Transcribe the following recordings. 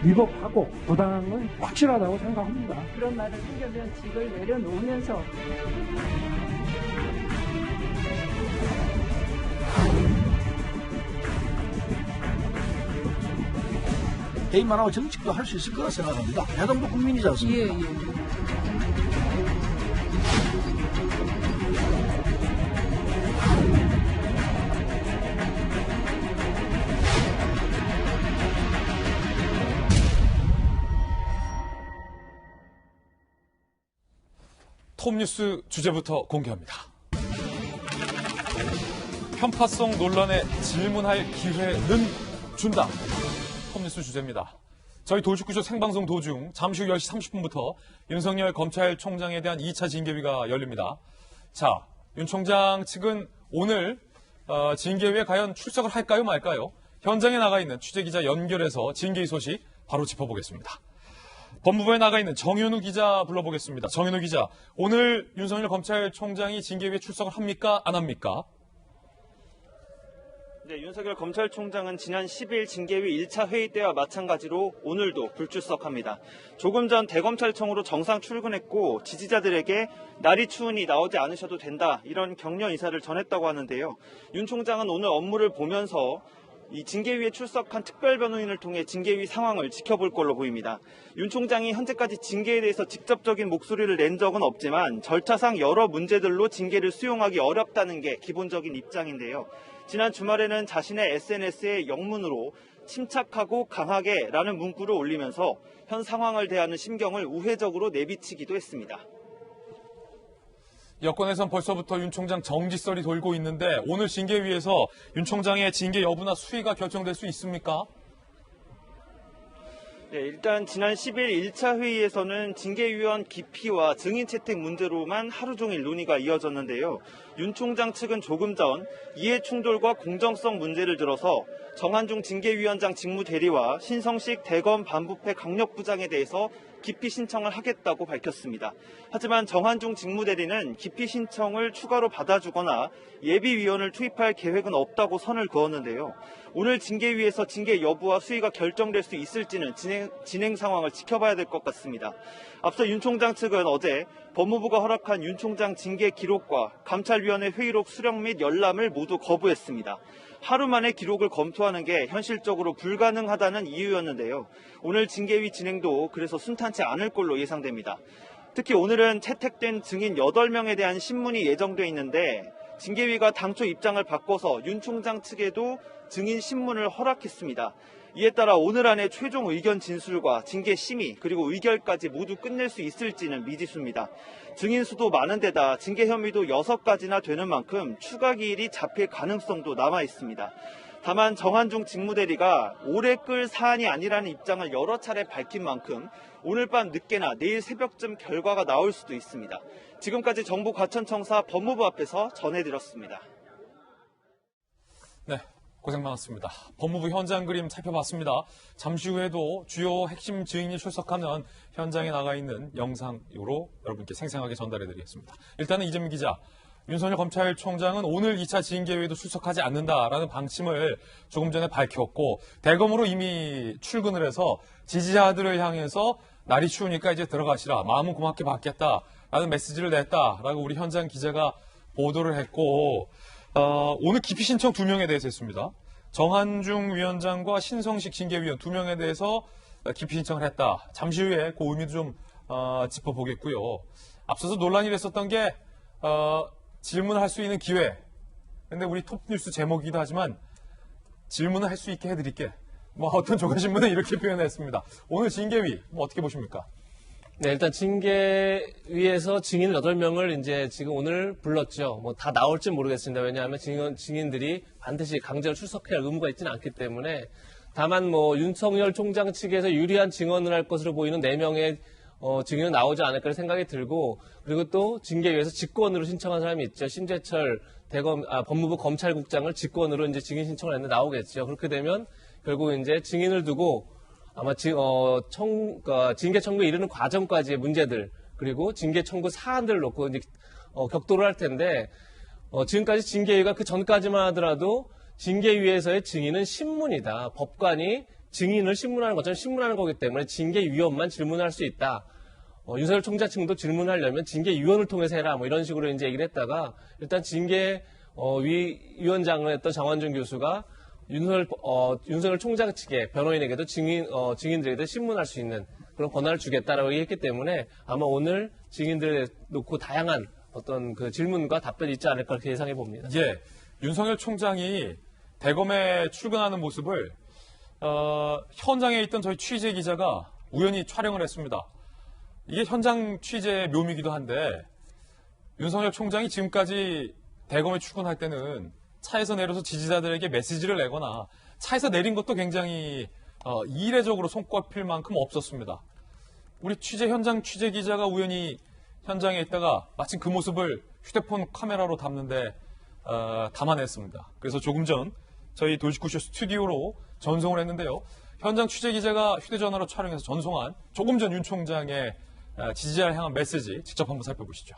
위법하고 부당한 건 확실하다고 생각합니다. 그런 말을 하려면 직을 내려놓으면서 개인만 하고 정책도 할 수 있을 거라 생각합니다. 야당도 국민이지 않습니까? 예. 톱뉴스 주제부터 공개합니다. 편파성 논란에 질문할 기회는 준다. 톱뉴스 주제입니다. 저희 돌직구쇼 생방송 도중 잠시 후 10시 30분부터 윤석열 검찰총장에 대한 2차 징계위가 열립니다. 자, 윤 총장 측은 오늘 징계위에 과연 출석을 할까요 말까요? 현장에 나가 있는 취재기자 연결해서 징계위 소식 바로 짚어보겠습니다. 법무부에 나가 있는 정현우 기자 불러보겠습니다. 정현우 기자, 오늘 윤석열 검찰총장이 징계위에 출석을 합니까? 안 합니까? 네, 윤석열 검찰총장은 지난 10일 징계위 1차 회의 때와 마찬가지로 오늘도 불출석합니다. 조금 전 대검찰청으로 정상 출근했고 지지자들에게 날이 추우니 나오지 않으셔도 된다, 이런 격려 인사를 전했다고 하는데요. 윤 총장은 오늘 업무를 보면서 이 징계위에 출석한 특별변호인을 통해 징계위 상황을 지켜볼 걸로 보입니다. 윤 총장이 현재까지 징계에 대해서 직접적인 목소리를 낸 적은 없지만 절차상 여러 문제들로 징계를 수용하기 어렵다는 게 기본적인 입장인데요. 지난 주말에는 자신의 SNS에 영문으로 침착하고 강하게 라는 문구를 올리면서 현 상황을 대하는 심경을 우회적으로 내비치기도 했습니다. 여권에선 벌써부터 윤 총장 정지설이 돌고 있는데 오늘 징계위에서 윤 총장의 징계 여부나 수위가 결정될 수 있습니까? 네, 일단 지난 10일 1차 회의에서는 징계위원 기피와 증인 채택 문제로만 하루 종일 논의가 이어졌는데요. 윤 총장 측은 조금 전 이해충돌과 공정성 문제를 들어서 정한중 징계위원장 직무대리와 신성식 대검 반부패 강력부장에 대해서 기피 신청을 하겠다고 밝혔습니다. 하지만 정한중 직무대리는 기피 신청을 추가로 받아주거나 예비위원을 투입할 계획은 없다고 선을 그었는데요. 오늘 징계위에서 징계 여부와 수위가 결정될 수 있을지는 진행 상황을 지켜봐야 될 것 같습니다. 앞서 윤 총장 측은 어제 법무부가 허락한 윤 총장 징계 기록과 감찰위원회 회의록 수령 및 열람을 모두 거부했습니다. 하루 만에 기록을 검토하는 게 현실적으로 불가능하다는 이유였는데요. 오늘 징계위 진행도 그래서 순탄치 않을 걸로 예상됩니다. 특히 오늘은 채택된 증인 8명에 대한 신문이 예정돼 있는데 징계위가 당초 입장을 바꿔서 윤 총장 측에도 증인 신문을 허락했습니다. 이에 따라 오늘 안에 최종 의견 진술과 징계 심의 그리고 의결까지 모두 끝낼 수 있을지는 미지수입니다. 증인 수도 많은 데다 징계 혐의도 6가지나 되는 만큼 추가 기일이 잡힐 가능성도 남아 있습니다. 다만 정한중 직무대리가 오래 끌 사안이 아니라는 입장을 여러 차례 밝힌 만큼 오늘 밤 늦게나 내일 새벽쯤 결과가 나올 수도 있습니다. 지금까지 정부 과천청사 법무부 앞에서 전해드렸습니다. 네, 고생 많았습니다. 법무부 현장 그림 살펴봤습니다. 잠시 후에도 주요 핵심 증인이 출석하는 현장에 나가 있는 영상으로 여러분께 생생하게 전달해드리겠습니다. 일단은 이재민 기자, 윤석열 검찰총장은 오늘 2차 징계회에도 출석하지 않는다라는 방침을 조금 전에 밝혔고 대검으로 이미 출근을 해서 지지자들을 향해서 날이 추우니까 이제 들어가시라, 마음은 고맙게 받겠다라는 메시지를 냈다라고 우리 현장 기자가 보도를 했고 오늘 기피 신청 2명에 대해서 했습니다. 정한중 위원장과 신성식 징계위원 2명에 대해서 기피 신청을 했다. 잠시 후에 그 의미도 좀 짚어보겠고요. 앞서서 논란이 됐었던 게 질문을 할 수 있는 기회. 근데 우리 톱뉴스 제목이기도 하지만 질문을 할 수 있게 해드릴게. 어떤 조간신문은 이렇게 표현했습니다. 오늘 징계위 어떻게 보십니까? 네, 일단 징계위에서 증인 8명을 이제 지금 오늘 불렀죠. 다 나올지 모르겠습니다. 왜냐하면 증인들이 반드시 강제로 출석해야 할 의무가 있지는 않기 때문에 다만 윤석열 총장 측에서 유리한 증언을 할 것으로 보이는 4명의 증인은 나오지 않을까 생각이 들고, 그리고 또 징계위에서 직권으로 신청한 사람이 있죠. 신재철 법무부 검찰국장을 직권으로 이제 증인 신청을 했는데 나오겠죠. 그렇게 되면 결국 이제 증인을 두고 아마 징계 청구에 이르는 과정까지의 문제들, 그리고 징계 청구 사안들을 놓고 이제 격돌을 할 텐데, 지금까지 징계위가 그 전까지만 하더라도 징계위에서의 증인은 신문이다. 법관이 증인을 신문하는 것처럼 신문하는 거기 때문에 징계위원만 질문할 수 있다. 윤석열 총장 측도 질문하려면 징계위원을 통해서 해라. 뭐 이런 식으로 이제 얘기를 했다가 일단 위원장을 했던 장완준 교수가 윤석열 총장 측의 변호인에게도 증인들에게도 신문할 수 있는 그런 권한을 주겠다라고 얘기했기 때문에 아마 오늘 증인들에 놓고 다양한 어떤 그 질문과 답변이 있지 않을까 그렇게 예상해 봅니다. 예, 윤석열 총장이 대검에 출근하는 모습을 현장에 있던 저희 취재 기자가 우연히 촬영을 했습니다. 이게 현장 취재의 묘미이기도 한데 윤석열 총장이 지금까지 대검에 출근할 때는 차에서 내려서 지지자들에게 메시지를 내거나 차에서 내린 것도 굉장히 이례적으로 손꼽힐 만큼 없었습니다. 우리 현장 취재 기자가 우연히 현장에 있다가 마침 그 모습을 휴대폰 카메라로 담는데 담아냈습니다. 그래서 조금 전 저희 돌직구쇼 스튜디오로 전송을 했는데요. 현장 취재 기자가 휴대전화로 촬영해서 전송한 조금 전 윤 총장의 지지자를 향한 메시지 직접 한번 살펴보시죠.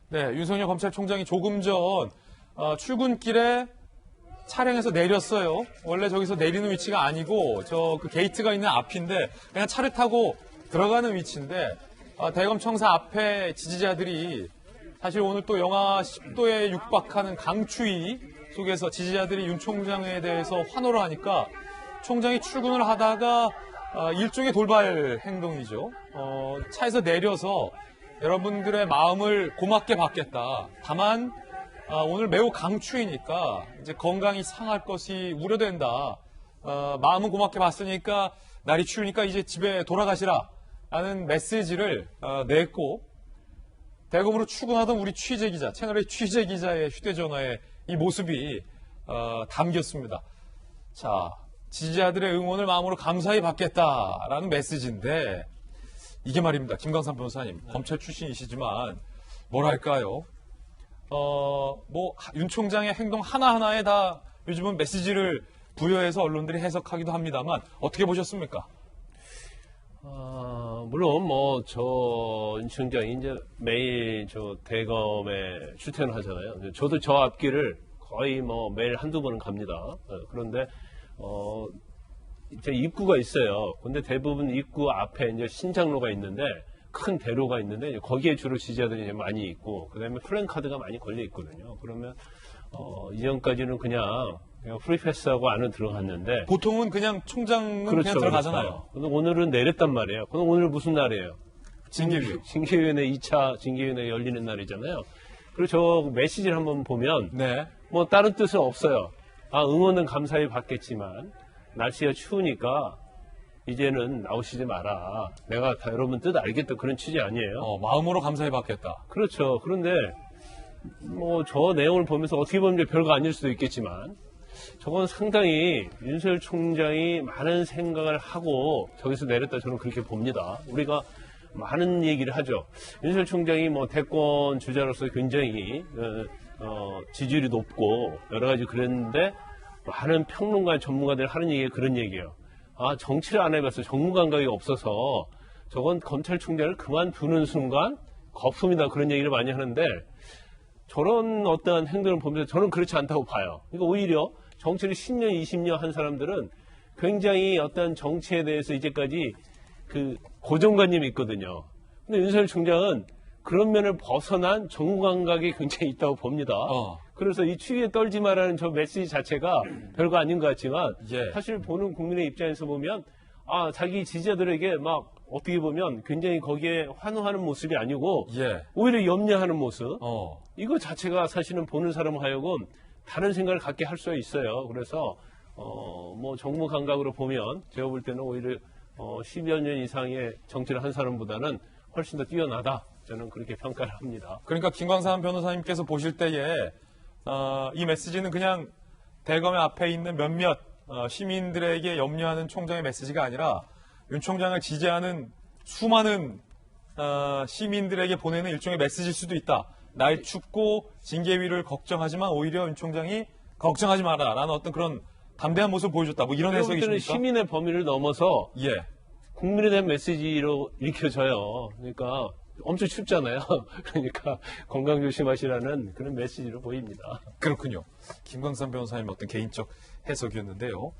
네, 윤석열 검찰총장이 조금 전 출근길에 차량에서 내렸어요. 원래 저기서 내리는 위치가 아니고 그 게이트가 있는 앞인데 그냥 차를 타고 들어가는 위치인데 대검 청사 앞에 지지자들이 사실 오늘 또 영하 10도에 육박하는 강추위 속에서 지지자들이 윤 총장에 대해서 환호를 하니까 총장이 출근을 하다가 일종의 돌발 행동이죠. 차에서 내려서 여러분들의 마음을 고맙게 받겠다. 다만 오늘 매우 강추위니까 이제 건강이 상할 것이 우려된다. 마음은 고맙게 봤으니까 날이 추우니까 이제 집에 돌아가시라 라는 메시지를 냈고 대검으로 출근하던 우리 취재기자, 채널의 취재기자의 휴대전화에 이 모습이 담겼습니다. 자, 지지자들의 응원을 마음으로 감사히 받겠다라는 메시지인데 이게 말입니다. 김광삼 변호사님, 검찰 출신이시지만 뭐랄까요? 윤 총장의 행동 하나하나에 다 요즘은 메시지를 부여해서 언론들이 해석하기도 합니다만 어떻게 보셨습니까? 물론 윤 총장이 이제 매일 대검에 출퇴근을 하잖아요. 저도 저 앞길을 거의 매일 한두 번은 갑니다. 그런데 이제 입구가 있어요. 근데 대부분 입구 앞에 이제 신장로가 있는데 큰 대로가 있는데 거기에 주로 지지자들이 많이 있고 그다음에 플랜카드가 많이 걸려 있거든요. 그러면 이전까지는 그냥 프리패스하고 안으로 들어갔는데 보통은 그냥 총장은 그냥 들어가잖아요. 근데 오늘은 내렸단 말이에요. 그럼 오늘 무슨 날이에요? 징계위원회 2차 징계위원회 열리는 날이잖아요. 그리고 저 메시지를 한번 보면 네. 다른 뜻은 없어요. 응원은 감사히 받겠지만 날씨가 추우니까 이제는 나오시지 마라. 내가 다 여러분 뜻 알겠다. 그런 취지 아니에요. 마음으로 감사히 받겠다. 그렇죠. 그런데 저 내용을 보면서 어떻게 보면 별거 아닐 수도 있겠지만 저건 상당히 윤석열 총장이 많은 생각을 하고 저기서 내렸다 저는 그렇게 봅니다. 우리가 많은 얘기를 하죠. 윤석열 총장이 대권 주자로서 굉장히 지지율이 높고 여러 가지 그랬는데 많은 평론가 전문가들 하는 얘기가 그런 얘기예요. 정치를 안 해봤어. 정무 감각이 없어서 저건 검찰총장을 그만두는 순간 거품이다. 그런 얘기를 많이 하는데 저런 어떠한 행동을 보면서 저는 그렇지 않다고 봐요. 그러니까 오히려 정치를 10년, 20년 한 사람들은 굉장히 어떤 정치에 대해서 이제까지 그 고정관념이 있거든요. 근데 윤석열 총장은 그런 면을 벗어난 정무 감각이 굉장히 있다고 봅니다. 그래서 이 추위에 떨지 마라는 저 메시지 자체가 별거 아닌 것 같지만 사실 보는 국민의 입장에서 보면 자기 지지자들에게 막 어떻게 보면 굉장히 거기에 환호하는 모습이 아니고 오히려 염려하는 모습 이거 자체가 사실은 보는 사람 하여금 다른 생각을 갖게 할 수 있어요. 그래서 정무 감각으로 보면 제가 볼 때는 오히려 10여 년 이상의 정치를 한 사람보다는 훨씬 더 뛰어나다. 저는 그렇게 평가를 합니다. 그러니까 김광삼 변호사님께서 보실 때에 이 메시지는 그냥 대검의 앞에 있는 몇몇 시민들에게 염려하는 총장의 메시지가 아니라 윤 총장을 지지하는 수많은 시민들에게 보내는 일종의 메시지일 수도 있다. 날 춥고 징계위를 걱정하지만 오히려 윤 총장이 걱정하지 마라라는 어떤 그런 담대한 모습을 보여줬다. 뭐 이런 때는 해석이십니까? 시민의 범위를 넘어서 예. 국민에 대한 메시지로 읽혀져요. 그러니까 엄청 춥잖아요. 그러니까 건강 조심하시라는 그런 메시지로 보입니다. 그렇군요. 김광삼 변호사님 어떤 개인적 해석이었는데요.